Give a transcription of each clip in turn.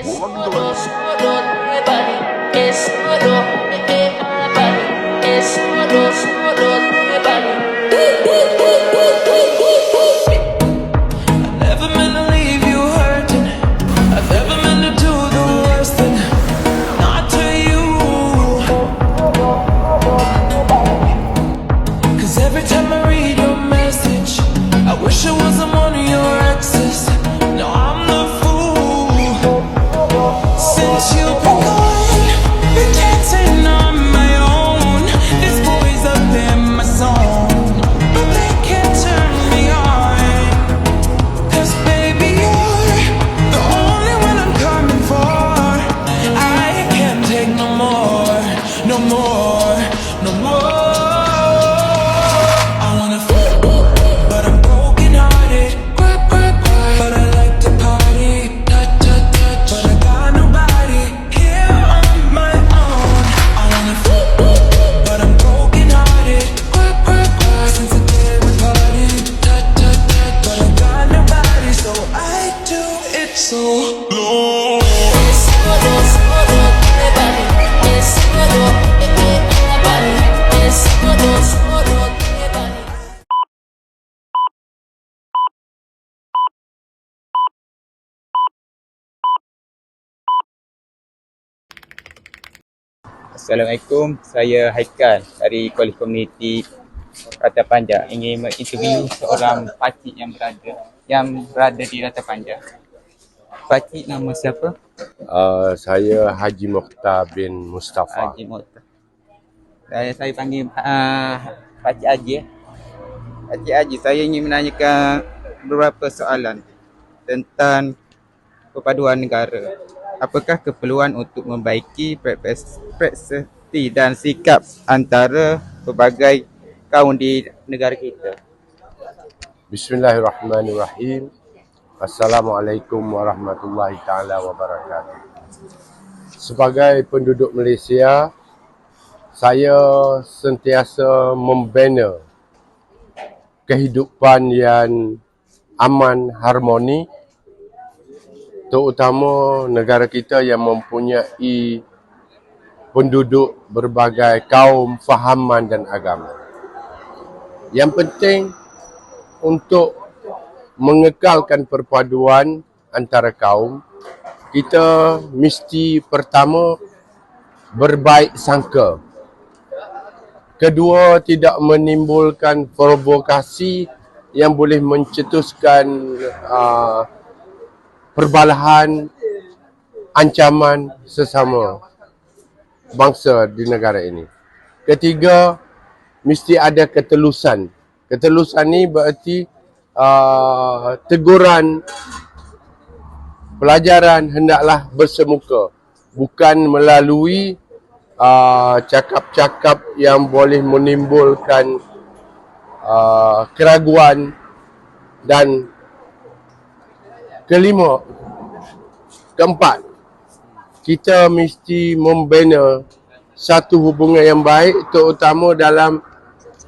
Never meant to leave you hurting. I've never meant to do the worst thing. Not to you. 'Cause every time I read your message, I wish it wasn't one of your exes. No, I'm the fool. Since you've been gone, been dancing on my own. This boy's up in my zone, but they can't turn me on. 'Cause baby, you're the only one I'm coming for. I can't take no more, no more, no more. I wanna but I'm broken hearted. But I like to party. But I got nobody here on my own. I wanna but I'm broken hearted. Since the day we parted. But I got nobody, so I do it so low. Assalamualaikum, saya Haikal dari Kolej Komuniti Rata Panjang. Ingin menginterview seorang pakcik yang berada di Rata Panjang. Pakcik nama siapa? Saya Haji Mokhtar bin Mustafa. Haji Mokhtar. Saya panggil Pakcik Haji. Pakcik Haji, saya ingin menanyakan beberapa soalan tentang perpaduan negara. Apakah keperluan untuk membaiki persepsi dan sikap antara pelbagai kaum di negara kita? Bismillahirrahmanirrahim. Assalamualaikum warahmatullahi taala wabarakatuh. Sebagai penduduk Malaysia, saya sentiasa membina kehidupan yang aman, harmoni, terutama negara kita yang mempunyai penduduk berbagai kaum, fahaman dan agama. Yang penting untuk mengekalkan perpaduan antara kaum, kita mesti pertama berbaik sangka. Kedua, tidak menimbulkan provokasi yang boleh mencetuskan perbalahan, ancaman sesama bangsa di negara ini. Ketiga, mesti ada ketelusan. Ketelusan ni berarti teguran, pelajaran hendaklah bersemuka, bukan melalui cakap-cakap yang boleh menimbulkan keraguan. Dan keempat, kita mesti membina satu hubungan yang baik, terutama dalam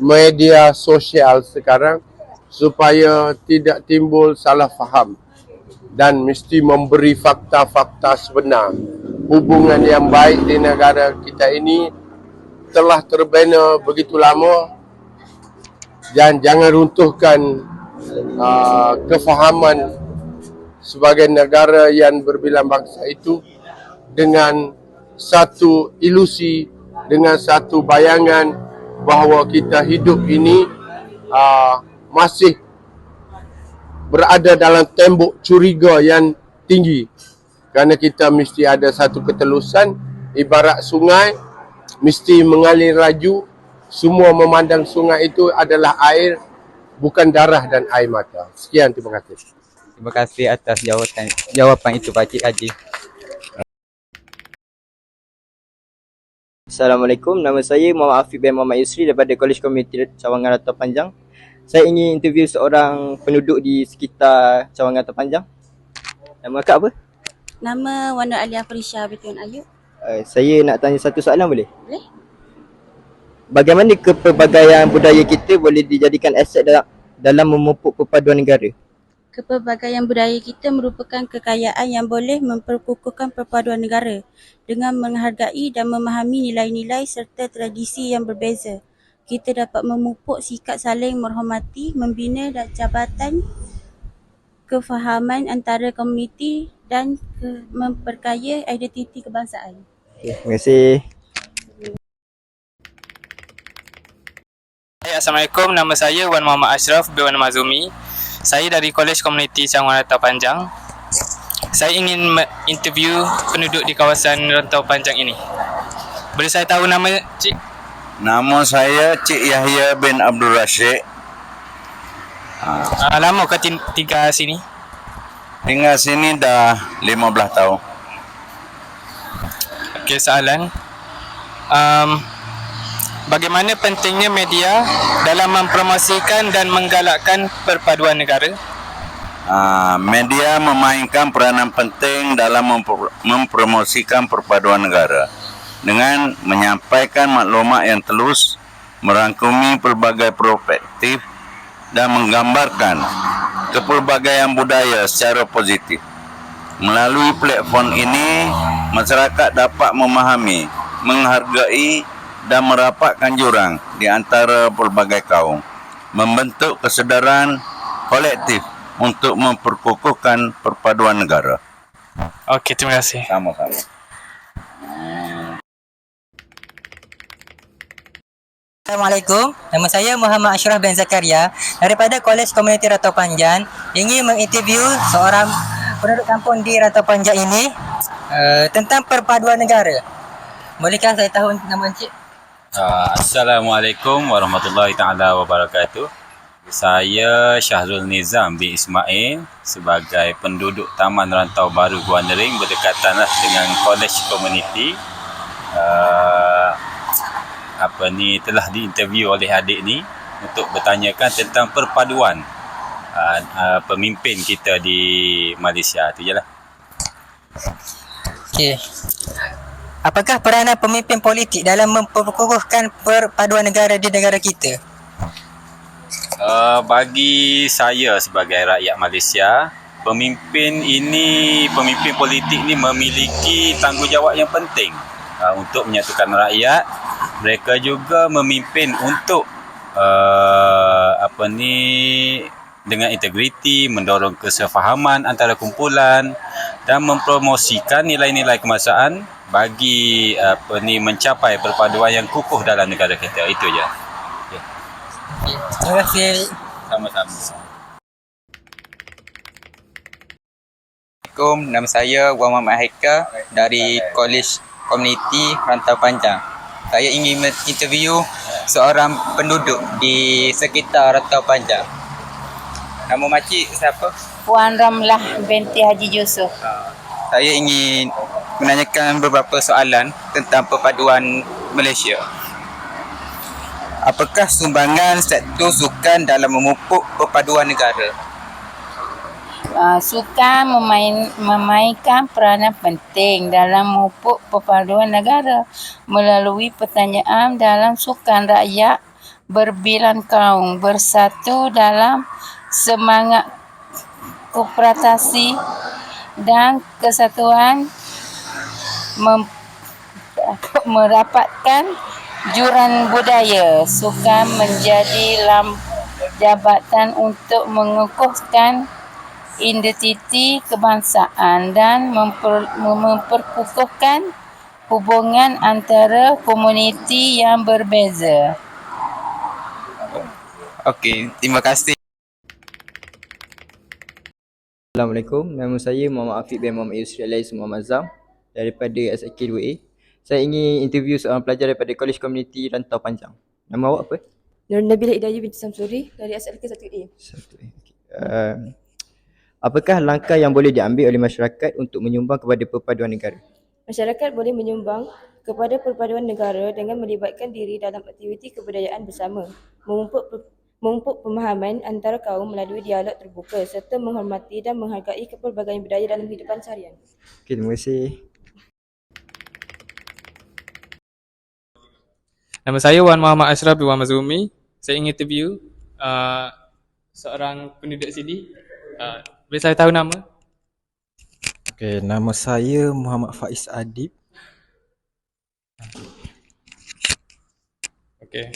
media sosial sekarang, supaya tidak timbul salah faham, dan mesti memberi fakta-fakta sebenar. Hubungan yang baik di negara kita ini telah terbina begitu lama, dan jangan runtuhkan kefahaman sebagai negara yang berbilang bangsa itu dengan satu ilusi, dengan satu bayangan bahawa kita hidup ini masih berada dalam tembok curiga yang tinggi. Kerana kita mesti ada satu ketelusan, ibarat sungai mesti mengalir laju, semua memandang sungai itu adalah air, bukan darah dan air mata. Sekian, terima kasih. Terima kasih atas jawapan itu Pakcik Haji. Assalamualaikum, nama saya Muhammad Afiq bin Muhammad Yusri daripada Kolej Komuniti Cawangan Rata Panjang. Saya ingin interview seorang penduduk di sekitar Cawangan Rata Panjang. Nama akak apa? Nama Wana Alia Farisha Betun Ayub. Saya nak tanya satu soalan boleh? Boleh? Bagaimana kepelbagaian budaya kita boleh dijadikan aset dalam memupuk perpaduan negara? Kepelbagaian budaya kita merupakan kekayaan yang boleh memperkukuhkan perpaduan negara dengan menghargai dan memahami nilai-nilai serta tradisi yang berbeza. Kita dapat memupuk sikap saling menghormati, membina jabatan kefahaman antara komuniti dan memperkaya identiti kebangsaan. Okay, terima kasih. Assalamualaikum, nama saya Wan Muhammad Ashraf bin Wan Mazumi. Saya dari Kolej Komuniti Cawangan Rantau Panjang. Saya ingin interview penduduk di kawasan Rantau Panjang ini. Boleh saya tahu nama Cik? Nama saya Cik Yahya bin Abdul Rashid. Lama ke tinggal sini? Tinggal sini dah 15 tahun. Okey, soalan. Bagaimana pentingnya media dalam mempromosikan dan menggalakkan perpaduan negara? Media memainkan peranan penting dalam mempromosikan perpaduan negara dengan menyampaikan maklumat yang telus, merangkumi pelbagai perspektif dan menggambarkan kepelbagaian budaya secara positif. Melalui platform ini, masyarakat dapat memahami, menghargai dan merapatkan jurang di antara pelbagai kaum, membentuk kesedaran kolektif untuk memperkukuhkan perpaduan negara. Okey, terima kasih. Sama-sama. Assalamualaikum, nama saya Muhammad Ashraf bin Zakaria daripada Kolej Komuniti Rantau Panjang. Ingin menginterview seorang penduduk kampung di Rantau Panjang ini tentang perpaduan negara. Bolehkah saya tahu nama Encik? Assalamualaikum warahmatullahi taala wabarakatuh. Saya Syahrul Nizam bin Ismail sebagai penduduk Taman Rantau Baru Gua Nering berdekatanlah dengan Kolej Komuniti. Telah diinterview oleh adik ni untuk bertanyakan tentang perpaduan pemimpin kita di Malaysia. Itu je lah. Okey. Apakah peranan pemimpin politik dalam memperkukuhkan perpaduan negara di negara kita? Bagi saya sebagai rakyat Malaysia, pemimpin politik ini memiliki tanggungjawab yang penting untuk menyatukan rakyat. Mereka juga memimpin untuk dengan integriti, mendorong kesefahaman antara kumpulan dan mempromosikan nilai-nilai kebangsaan bagi mencapai perpaduan yang kukuh dalam negara kita. Itu je. Okay. Terima kasih. Sama-sama. Assalamualaikum, nama saya Wan Muhammad Haikal dari Kolej Komuniti Rantau Panjang. Saya ingin menginterview seorang penduduk di sekitar Rantau Panjang. Nama makcik siapa? Puan Ramlah binti Haji Yusof. Saya ingin menanyakan beberapa soalan tentang perpaduan Malaysia. Apakah sumbangan sektor sukan dalam memupuk perpaduan negara? Sukan memainkan peranan penting dalam memupuk perpaduan negara melalui pertanyaan dalam sukan rakyat berbilang kaum bersatu dalam semangat kooperasi dan kesatuan merapatkan jurang budaya. Sukan menjadi jabatan untuk mengukuhkan identiti kebangsaan dan memperkukuhkan hubungan antara komuniti yang berbeza. Okey, terima kasih. Assalamualaikum, nama saya Muhammad Afiq bin Muhammad Yusri alias Muhammad Zam daripada SIK 2A. Saya ingin interview seorang pelajar daripada Kolej Komuniti Rantau Panjang. Nama awak apa? Nur Nabila Hidayah binti Samsuri dari SLK 1A. 1A. Apakah langkah yang boleh diambil oleh masyarakat untuk menyumbang kepada perpaduan negara? Masyarakat boleh menyumbang kepada perpaduan negara dengan melibatkan diri dalam aktiviti kebudayaan bersama, memupuk pemahaman antara kaum melalui dialog terbuka serta menghormati dan menghargai kepelbagaian budaya dalam kehidupan seharian. Okey, terima kasih. Nama saya Wan Muhammad Ashraf bin Wan Mazumi. Saya ingin interview seorang penduduk sini. Boleh saya tahu nama? Okey, nama saya Muhammad Faiz Adib. Okey.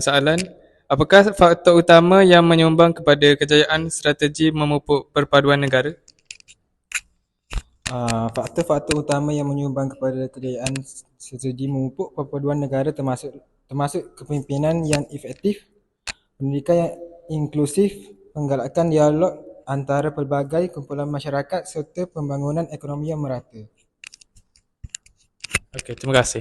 Soalan, apakah faktor utama yang menyumbang kepada kejayaan strategi memupuk perpaduan negara? Faktor-faktor utama yang menyumbang kepada kejayaan strategi memupuk perpaduan negara termasuk kepimpinan yang efektif, pendidikan yang inklusif, penggalakkan dialog antara pelbagai kumpulan masyarakat serta pembangunan ekonomi yang merata. Okey, terima kasih.